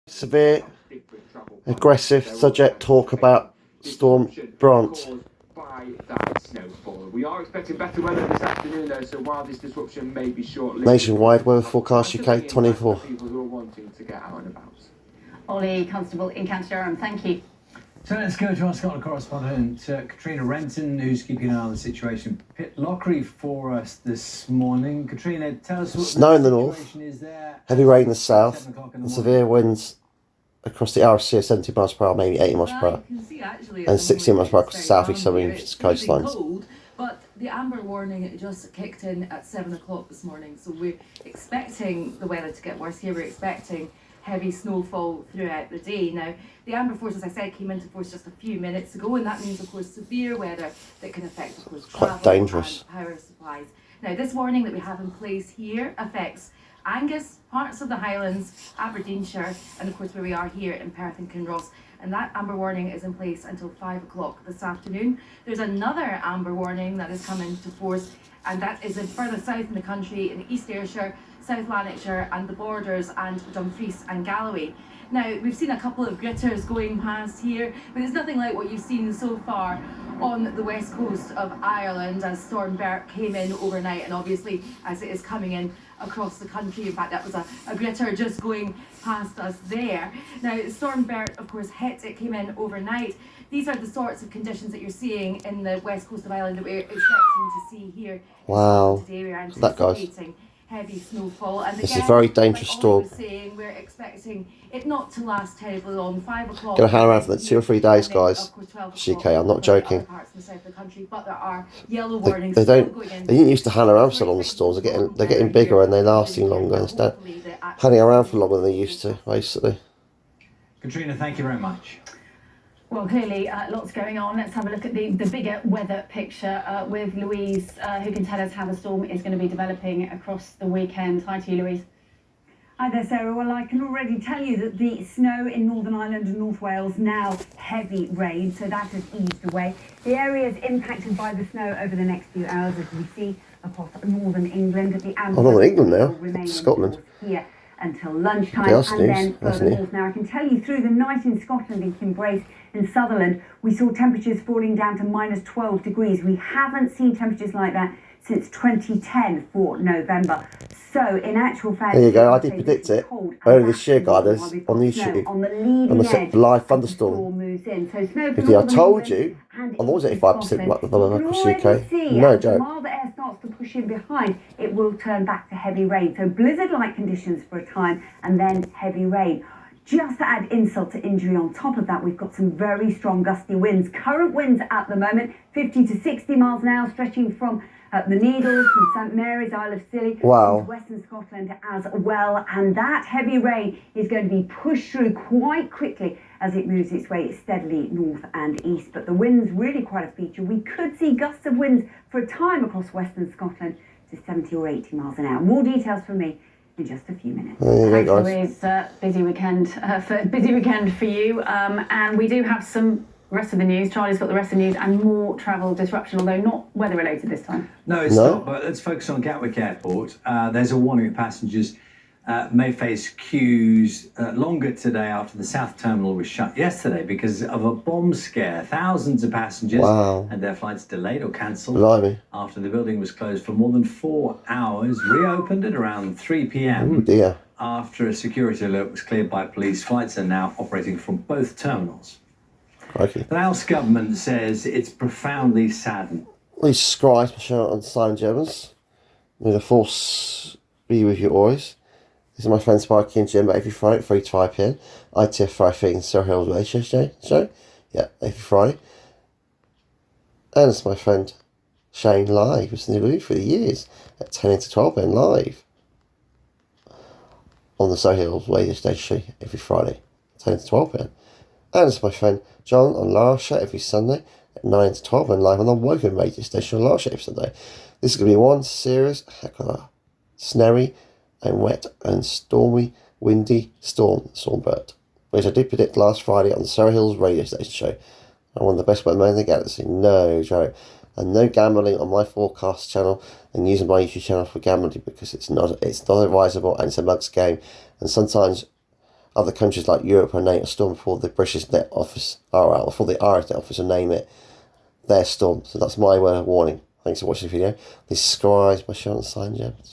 Severe, aggressive subject talk about Storm Brant. We are expecting better weather this afternoon though, so while this disruption may be short-lived, Nationwide weather forecast UK 24. People who are wanting to get out and about. Ollie Constable in County Durham, thank you. So let's go to our Scotland correspondent, Katrina Renton, who's keeping an eye on the situation. Pitlochry for us this morning. Katrina, tell us what Snow in the situation north, is there. heavy rain in the south, 7 o'clock in the and morning. severe winds across the RSC at 70 miles per hour, maybe 80 miles per hour, and 60 miles per hour across the southeast coastlines. Cold, but the amber warning just kicked in at 7 o'clock this morning, so we're expecting the weather to get worse here. We're expecting heavy snowfall throughout the day. Now, the amber force, as I said, came into force just a few minutes ago, and that means, of course, severe weather that can affect, of course, Quite travel dangerous. and power supplies. Now, this warning that we have in place here affects Angus, parts of the Highlands, Aberdeenshire, and of course where we are here in Perth and Kinross. And that amber warning is in place until 5 o'clock this afternoon. There's another amber warning that has come into force, and that is in further south in the country, in East Ayrshire, South Lanarkshire and the borders, and Dumfries and Galloway. Now, we've seen a couple of gritters going past here, but it's nothing like what you've seen so far on the west coast of Ireland as Storm Bert came in overnight, and obviously as it is coming in across the country. In fact, that was a gritter just going past us there. Now, Storm Bert, of course, it came in overnight. These are the sorts of conditions that you're seeing in the west coast of Ireland that we're expecting to see here. Wow. Today we are That goes. anticipating heavy snowfall, and It's again, a very dangerous like storm. Ollie was saying, we're expecting it not to last terribly long. 5 o'clock. Gonna hang around for the 2 or 3 days, and then, guys. of course, 12 CK, o'clock I'm not for joking. other parts of the south of the country, but there are yellow They, warnings. they still don't. going in. They didn't used to hang around so long. The storms they're getting bigger and they're lasting longer. And stuff. Hanging around for longer than they used to, basically. Katrina, thank you very much. Well, clearly, lots going on. Let's have a look at the bigger weather picture with Louise, who can tell us how the storm is going to be developing across the weekend. Hi to you, Louise. Hi there, Sarah. Well, I can already tell you that the snow in Northern Ireland and North Wales now heavy rain, so that has eased away. The areas impacted by the snow over the next few hours, as we see across northern England. The Northern England now, will remain Scotland. here until lunchtime, Chaos and news, then that's further new. north. Now, I can tell you through the night in Scotland, in Kinbrace, in Sutherland, we saw temperatures falling down to minus 12 degrees. We haven't seen temperatures like that since 2010 for November. So, in actual fact, There you go. I did predict it earlier this year, guys, on the issue, on the leading on the edge live as the thunderstorm. storm moves in. So snow for Because I northern told England you, and I'm always eastern 85% Scotland. across You can UK. already see No as the joke. mild air starts to push in behind, it will turn back to heavy rain. So blizzard-like conditions for a time, and then heavy rain. Just to add insult to injury on top of that, we've got some very strong gusty winds. Current winds at the moment, 50 to 60 miles an hour, stretching from the Needles, from St Mary's, Isle of Scilly, Wow. into Western Scotland as well. And that heavy rain is going to be pushed through quite quickly as it moves its way steadily north and east. But the wind's really quite a feature. We could see gusts of winds for a time across Western Scotland to 70 or 80 miles an hour. More details from me in just a few minutes. There you Thanks, go, guys. Louise. Busy weekend for you. And we do have some rest of the news. Charlie's got the rest of the news and more travel disruption, although not weather related this time. No, it's No? not, but let's focus on Gatwick Airport. There's a warning that passengers may face queues longer today after the South Terminal was shut yesterday because of a bomb scare. Thousands of passengers Wow. had their flights delayed or cancelled Blimey. after the building was closed for more than 4 hours, reopened at around 3 p.m. Oh dear. after a security alert was cleared by police. Flights are now operating from both terminals. Okay. The Welsh government says it's profoundly saddened. Please subscribe to my channel on Silent Germans. May the force be with you always. This is my friend Sparky and Jim every Friday at 3 to 5 p.m. ITF Friday in Surrey Hills Radio Show. Yeah, every Friday. And it's my friend Shane live, who's been with me for years at 10 to 12 p.m. live on the Surrey Hills Radio Station every Friday, 10 to 12 p.m. And it's my friend John on Larsha every Sunday at 9 to 12 and live on the Woking Radio Station on Larsha every Sunday. This is going to be one serious, snarry and wet and stormy, windy Stormbird, which I did predict last Friday on the Surrey Hills Radio Station show. I'm one of the best weathermen in the galaxy, no joke. And no gambling on my forecast channel and using my YouTube channel for gambling because it's not advisable and it's a mug's game. And sometimes other countries like Europe are naming a storm before the British Net Office are out, before the Irish Net Office will name it their storm. So that's my word of warning. Thanks for watching the video. This is Sky, my show on Sign Gems.